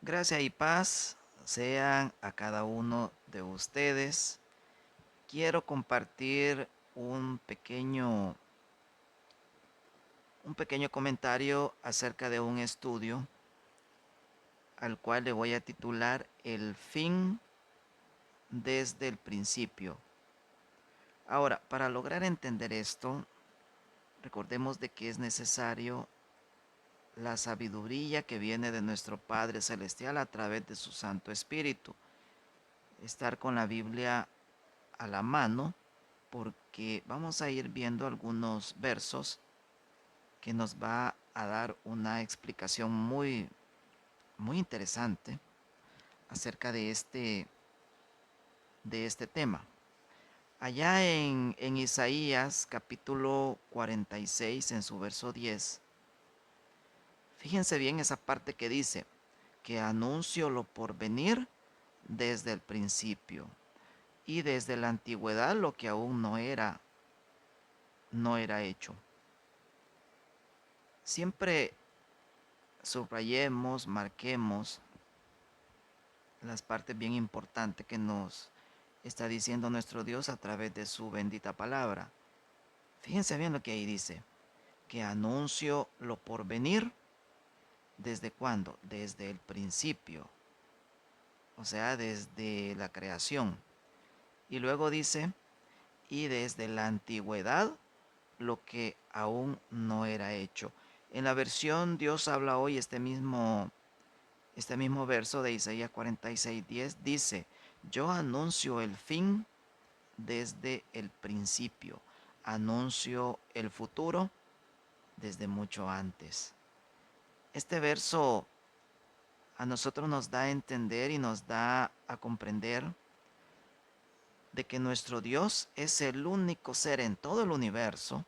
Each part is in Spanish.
Gracia y paz sean a cada uno de ustedes. Quiero compartir un pequeño comentario acerca de un estudio al cual le voy a titular El fin desde el principio. Ahora, para lograr entender esto, recordemos de que es necesario la sabiduría que viene de nuestro Padre Celestial a través de su Santo Espíritu. Estar con la Biblia a la mano porque vamos a ir viendo algunos versos que nos va a dar una explicación muy interesante acerca de este tema. Allá en Isaías capítulo 46 en su verso 10, fíjense bien esa parte que dice que anuncio lo por venir desde el principio y desde la antigüedad lo que aún no era hecho. Siempre subrayemos, marquemos las partes bien importantes que nos está diciendo nuestro Dios a través de su bendita palabra. Fíjense bien lo que ahí dice, que anuncio lo por venir, ¿desde cuándo? Desde el principio, o sea, desde la creación. Y luego dice, y desde la antigüedad, lo que aún no era hecho. En la versión Dios habla hoy, este mismo verso de Isaías 46:10 dice, yo anuncio el fin desde el principio, anuncio el futuro desde mucho antes. Este verso a nosotros nos da a entender y nos da a comprender de que nuestro Dios es el único ser en todo el universo,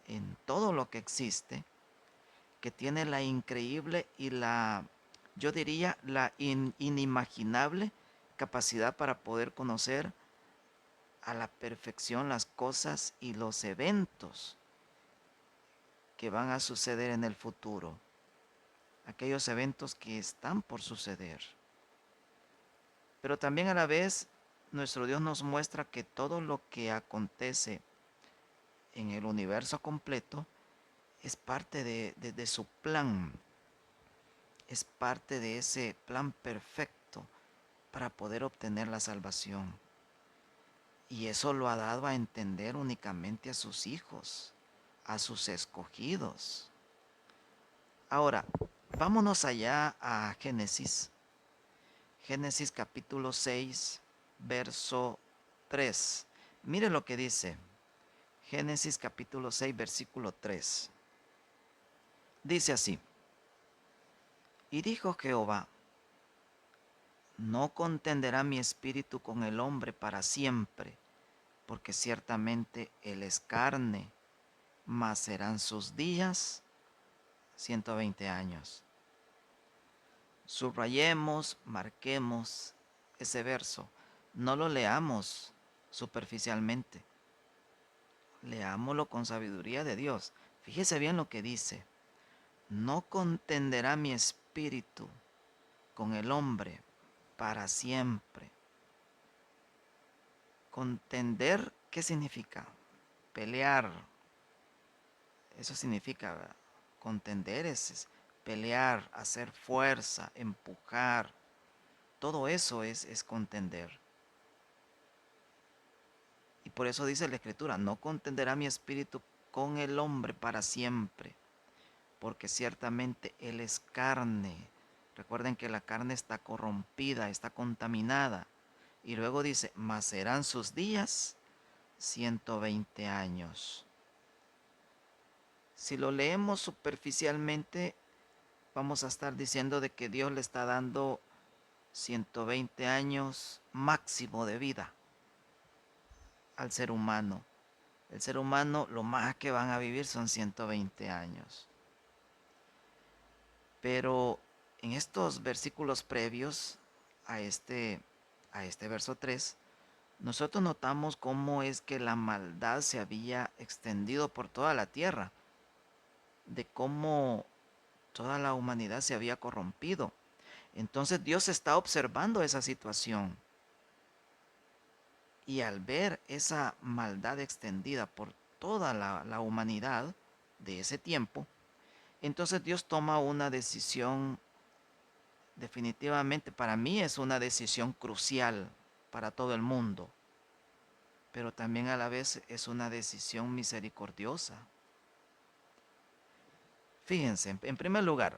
en todo lo que existe, que tiene la increíble y yo diría, la inimaginable capacidad para poder conocer a la perfección las cosas y los eventos que van a suceder en el futuro, aquellos eventos que están por suceder. Pero también a la vez nuestro Dios nos muestra que todo lo que acontece en el universo completo es parte de su plan, es parte de ese plan perfecto para poder obtener la salvación. Y eso lo ha dado a entender únicamente a sus hijos, a sus escogidos. Ahora, vámonos allá a Génesis. Génesis capítulo 6, verso 3. Mire lo que dice. Génesis capítulo 6, versículo 3. Dice así. Y dijo Jehová, no contenderá mi espíritu con el hombre para siempre, porque ciertamente él es carne, mas serán sus días 120 años. Subrayemos, marquemos ese verso. No lo leamos superficialmente. Leámoslo con sabiduría de Dios. Fíjese bien lo que dice. No contenderá mi espíritu con el hombre para siempre. Contender, ¿qué significa? Pelear. Eso significa, ¿verdad? Contender es pelear, hacer fuerza, empujar. Todo eso es contender. Y por eso dice la Escritura, no contenderá mi espíritu con el hombre para siempre, porque ciertamente él es carne. Recuerden que la carne está corrompida, está contaminada. Y luego dice, mas serán sus días 120 años. Si lo leemos superficialmente, vamos a estar diciendo de que Dios le está dando 120 años máximo de vida al ser humano. El ser humano lo más que van a vivir son 120 años. Pero en estos versículos previos a este verso 3, nosotros notamos cómo es que la maldad se había extendido por toda la tierra, de cómo toda la humanidad se había corrompido. Entonces Dios está observando esa situación. Y al ver esa maldad extendida por toda la humanidad de ese tiempo, entonces Dios toma una decisión, definitivamente para mí es una decisión crucial para todo el mundo, pero también a la vez es una decisión misericordiosa. Fíjense, en primer lugar,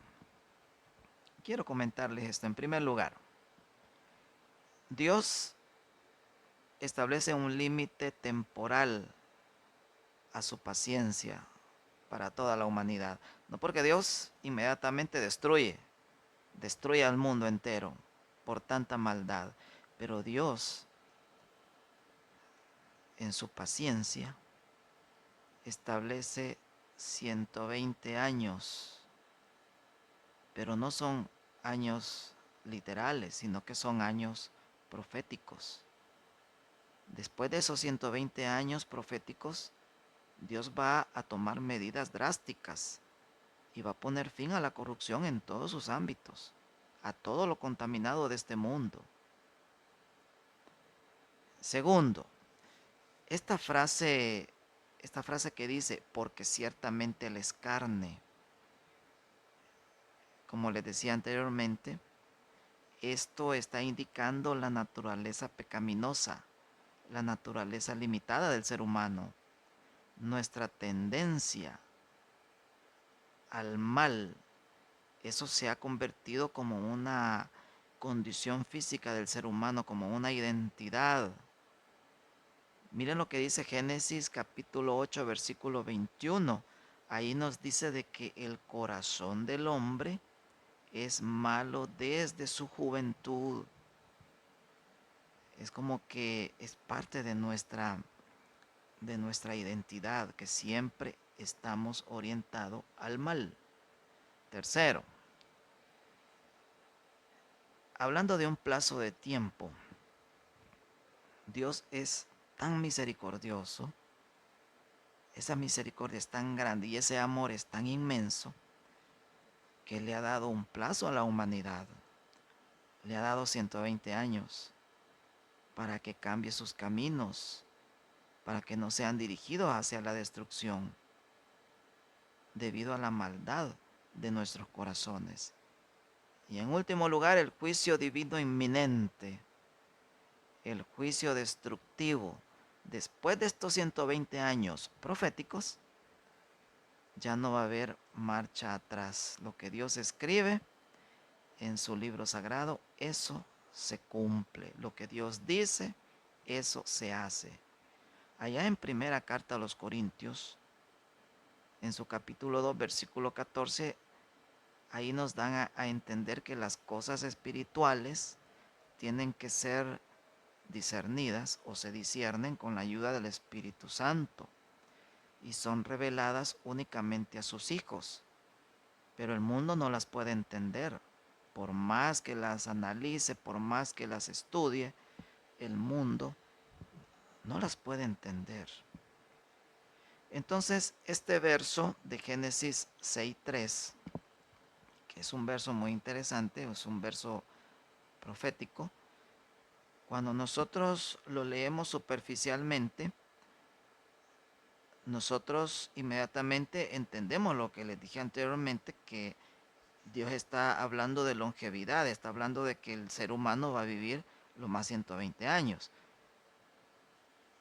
quiero comentarles esto. En primer lugar, Dios establece un límite temporal a su paciencia para toda la humanidad. No porque Dios inmediatamente destruye al mundo entero por tanta maldad, pero Dios en su paciencia establece 120 años, pero no son años literales, sino que son años proféticos. Después de esos 120 años proféticos, Dios va a tomar medidas drásticas y va a poner fin a la corrupción en todos sus ámbitos, a todo lo contaminado de este mundo. Segundo, esta frase, esta frase que dice, porque ciertamente Él es carne, como les decía anteriormente, esto está indicando la naturaleza pecaminosa, la naturaleza limitada del ser humano, nuestra tendencia al mal. Eso se ha convertido como una condición física del ser humano, como una identidad. Miren lo que dice Génesis capítulo 8, versículo 21. Ahí nos dice de que el corazón del hombre es malo desde su juventud. Es como que es parte de nuestra identidad, que siempre estamos orientados al mal. Tercero, hablando de un plazo de tiempo, Dios es tan misericordioso, esa misericordia es tan grande y ese amor es tan inmenso que le ha dado un plazo a la humanidad. Le ha dado 120 años para que cambie sus caminos, para que no sean dirigidos hacia la destrucción debido a la maldad de nuestros corazones. Y en último lugar, el juicio divino inminente, el juicio destructivo. Después de estos 120 años proféticos, ya no va a haber marcha atrás. Lo que Dios escribe en su libro sagrado, eso se cumple. Lo que Dios dice, eso se hace. Allá en primera carta a los Corintios, en su capítulo 2, versículo 14, ahí nos dan a entender que las cosas espirituales tienen que ser discernidas o se disciernen con la ayuda del Espíritu Santo y son reveladas únicamente a sus hijos. Pero el mundo no las puede entender. Por más que las analice, por más que las estudie, el mundo no las puede entender. Entonces, este verso de Génesis 6:3, que es un verso muy interesante, es un verso profético, cuando nosotros lo leemos superficialmente, nosotros inmediatamente entendemos lo que les dije anteriormente, que Dios está hablando de longevidad, está hablando de que el ser humano va a vivir lo más 120 años.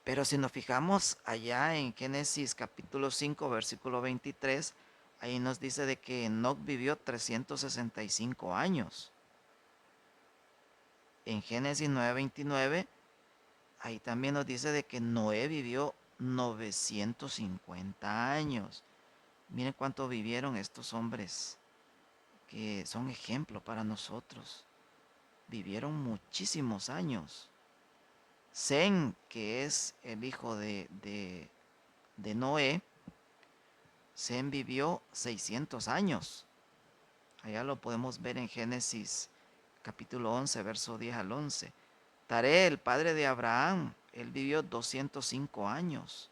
Pero si nos fijamos allá en Génesis capítulo 5, versículo 23, ahí nos dice de que Enoc vivió 365 años. En Génesis 9:29, ahí también nos dice de que Noé vivió 950 años. Miren cuánto vivieron estos hombres que son ejemplo para nosotros. Vivieron muchísimos años. Sem, que es el hijo de Noé, Sem vivió 600 años. Allá lo podemos ver en Génesis capítulo 11, verso 10 al 11. Taré, el padre de Abraham, él vivió 205 años.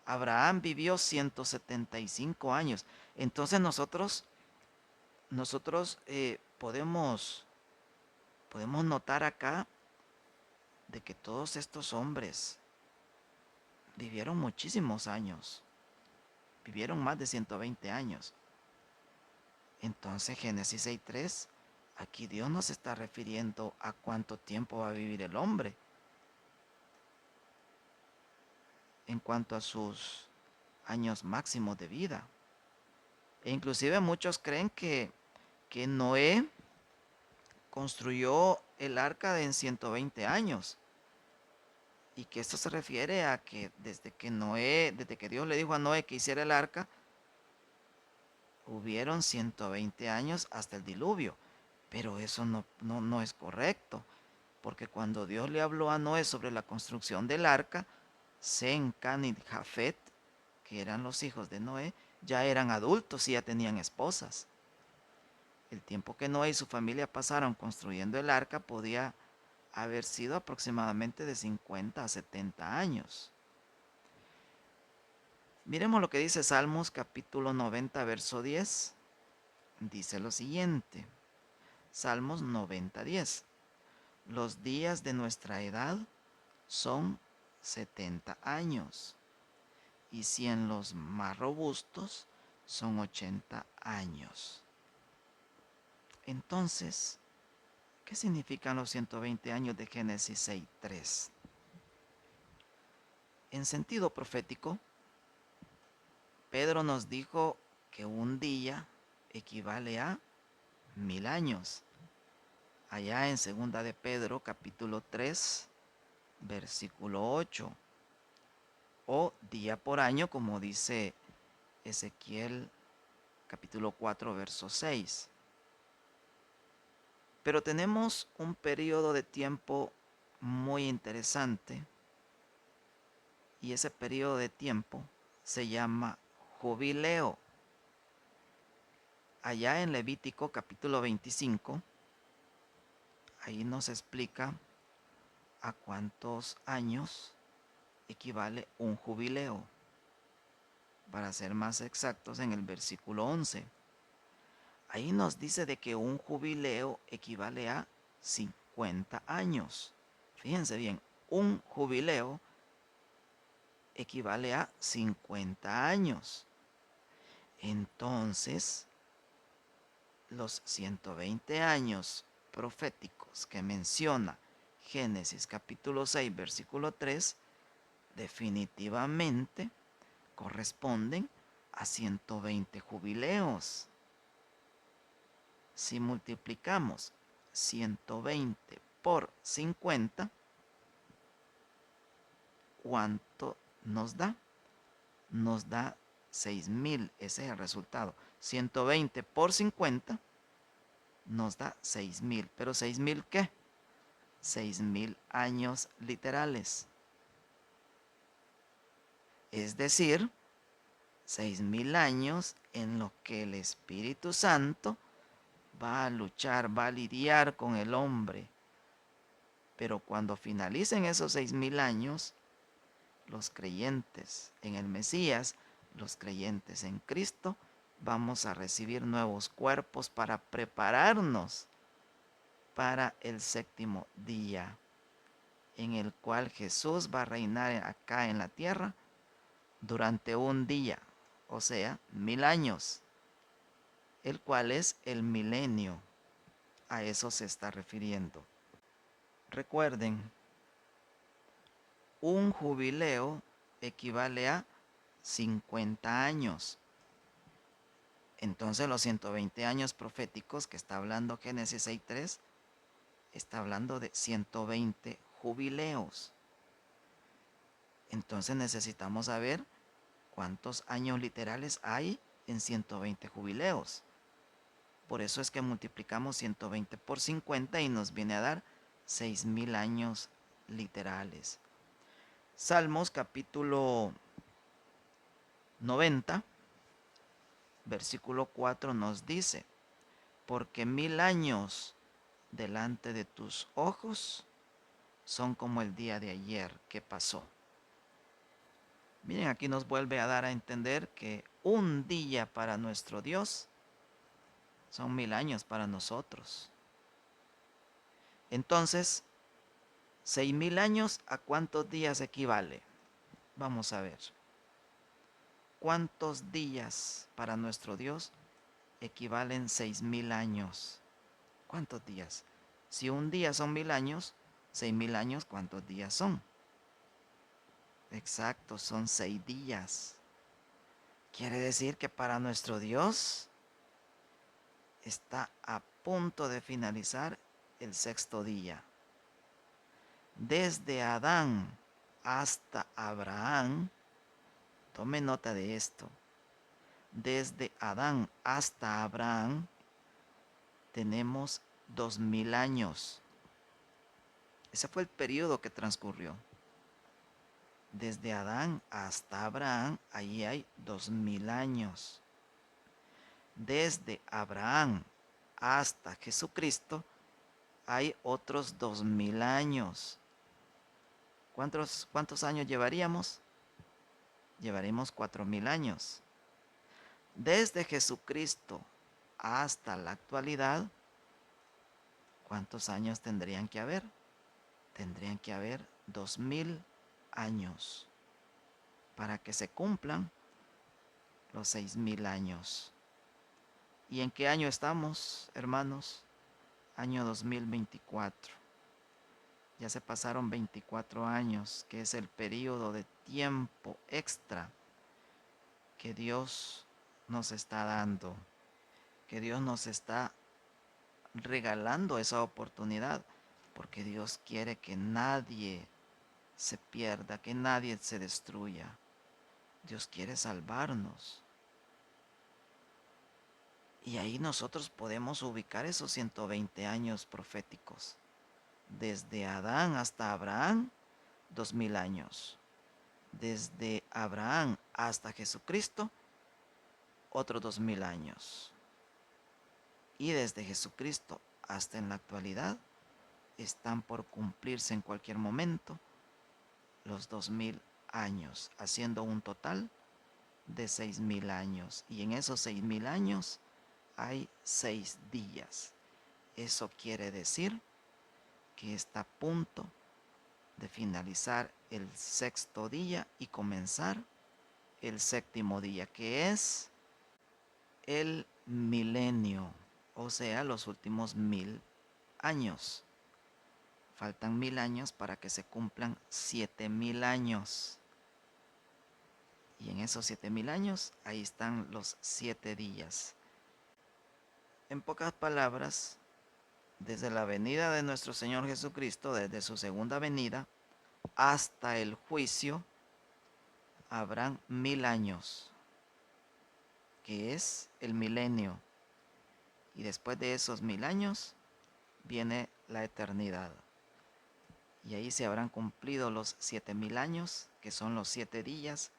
Abraham vivió 175 años. Entonces nosotros podemos, podemos notar acá de que todos estos hombres vivieron muchísimos años, vivieron más de 120 años. Entonces Génesis 6:3, aquí Dios nos está refiriendo a cuánto tiempo va a vivir el hombre en cuanto a sus años máximos de vida. E inclusive muchos creen que Noé construyó el arca en 120 años. Y que esto se refiere a que desde que Dios le dijo a Noé que hiciera el arca, hubieron 120 años hasta el diluvio. Pero eso no es correcto, porque cuando Dios le habló a Noé sobre la construcción del arca, Sem, Can y Jafet, que eran los hijos de Noé, ya eran adultos y ya tenían esposas. El tiempo que Noé y su familia pasaron construyendo el arca podía haber sido aproximadamente de 50 a 70 años. Miremos lo que dice Salmos capítulo 90, verso 10. Dice lo siguiente. Salmos 90, 10. Los días de nuestra edad son 70 años, y 100 los más robustos son 80 años. Entonces, ¿qué significan los 120 años de Génesis 6:3? En sentido profético, Pedro nos dijo que un día equivale a 1000 años. Allá en segunda de Pedro, capítulo 3, versículo 8. O día por año, como dice Ezequiel, capítulo 4, verso 6. Pero tenemos un periodo de tiempo muy interesante, y ese periodo de tiempo se llama jubileo. Allá en Levítico capítulo 25, ahí nos explica a cuántos años equivale un jubileo. Para ser más exactos, en el versículo 11, ahí nos dice de que un jubileo equivale a 50 años. Fíjense bien, un jubileo equivale a 50 años. Entonces, los 120 años proféticos que menciona Génesis capítulo 6, versículo 3, definitivamente corresponden a 120 jubileos. Si multiplicamos 120 por 50, ¿cuánto nos da? Nos da 6000, ese es el resultado. 120 por 50 nos da 6000. ¿Pero 6000 qué? 6000 años literales. Es decir, 6000 años en los que el Espíritu Santo va a luchar, va a lidiar con el hombre. Pero cuando finalicen esos 6000 años, los creyentes en el Mesías, los creyentes en Cristo, vamos a recibir nuevos cuerpos para prepararnos para el séptimo día, en el cual Jesús va a reinar acá en la tierra durante un día, o sea, 1000 años, el cual es el milenio. A eso se está refiriendo. Recuerden, un jubileo equivale a 50 años. Entonces los 120 años proféticos que está hablando Génesis 6:3, está hablando de 120 jubileos. Entonces necesitamos saber cuántos años literales hay en 120 jubileos. Por eso es que multiplicamos 120 por 50 y nos viene a dar 6000 años literales. Salmos capítulo 90, versículo 4 nos dice: porque 1000 años delante de tus ojos son como el día de ayer que pasó. Miren, aquí nos vuelve a dar a entender que un día para nuestro Dios Son 1000 años para nosotros. Entonces, 6000 años, ¿a cuántos días equivale? Vamos a ver. ¿Cuántos días para nuestro Dios equivalen 6000 años? ¿Cuántos días? Si un día son 1000 años, 6000 años, ¿cuántos días son? Exacto, son 6 días. Quiere decir que para nuestro Dios está a punto de finalizar el sexto día. Desde Adán hasta Abraham, tome nota de esto, desde Adán hasta Abraham tenemos 2000 años. Ese fue el periodo que transcurrió. Desde Adán hasta Abraham, ahí hay 2000 años. Desde Abraham hasta Jesucristo, hay otros 2000 años. ¿Cuántos años llevaríamos? Llevaremos 4000 años. Desde Jesucristo hasta la actualidad, ¿cuántos años tendrían que haber? Tendrían que haber 2000 años para que se cumplan los 6000 años. ¿Y en qué año estamos, hermanos? Año 2024. Ya se pasaron 24 años, que es el periodo de tiempo extra que Dios nos está dando, que Dios nos está regalando esa oportunidad, porque Dios quiere que nadie se pierda, que nadie se destruya. Dios quiere salvarnos. Y ahí nosotros podemos ubicar esos 120 años proféticos. Desde Adán hasta Abraham, 2000 años. Desde Abraham hasta Jesucristo, otros 2000 años. Y desde Jesucristo hasta en la actualidad, están por cumplirse en cualquier momento los 2000 años, haciendo un total de 6000 años. Y en esos 6000 años hay 6 días. Eso quiere decir que está a punto de finalizar el sexto día y comenzar el séptimo día, que es el milenio, o sea, los últimos 1000 años. Faltan 1000 años para que se cumplan 7000 años. Y en esos 7000 años, ahí están los 7 días. En pocas palabras, desde la venida de nuestro Señor Jesucristo, desde su segunda venida, hasta el juicio, habrán 1000 años, que es el milenio. Y después de esos 1000 años, viene la eternidad. Y ahí se habrán cumplido los 7000 años, que son los 7 días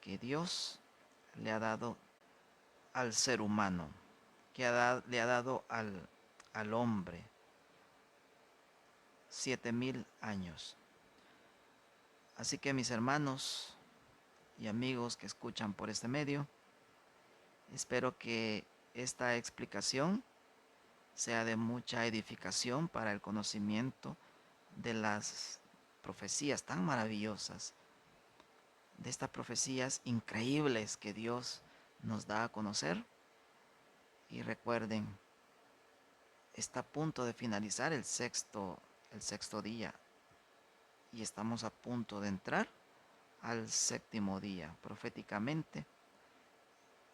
que Dios le ha dado al ser humano, que le ha dado al hombre. 7000 años. Así que mis hermanos y amigos que escuchan por este medio, espero que esta explicación sea de mucha edificación para el conocimiento de las profecías tan maravillosas, de estas profecías increíbles que Dios nos da a conocer. Y recuerden, está a punto de finalizar el sexto día y estamos a punto de entrar al séptimo día. Proféticamente,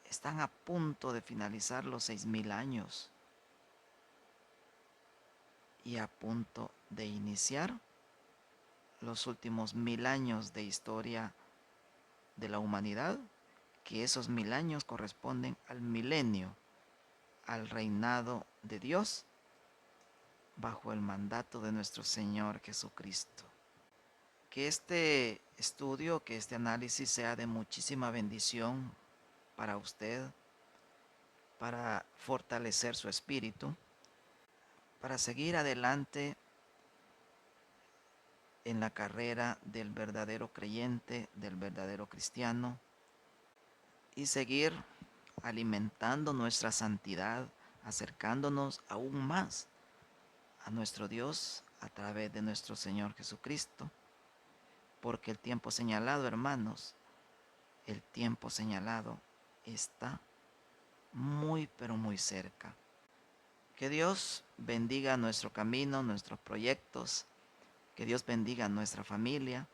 están a punto de finalizar los 6000 años y a punto de iniciar los últimos 1000 años de historia de la humanidad, que esos 1000 años corresponden al milenio, al reinado de Dios bajo el mandato de nuestro Señor Jesucristo. Que este estudio, que este análisis sea de muchísima bendición para usted, para fortalecer su espíritu, para seguir adelante en la carrera del verdadero creyente, del verdadero cristiano, y seguir alimentando nuestra santidad acercándonos aún más a nuestro Dios a través de nuestro Señor Jesucristo, porque el tiempo señalado, hermanos, el tiempo señalado está muy, pero muy cerca. Que Dios bendiga nuestro camino, nuestros proyectos, que Dios bendiga nuestra familia,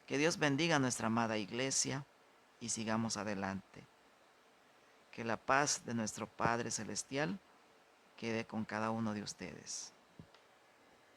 que Dios bendiga nuestra amada iglesia y sigamos adelante. Que la paz de nuestro Padre Celestial quede con cada uno de ustedes.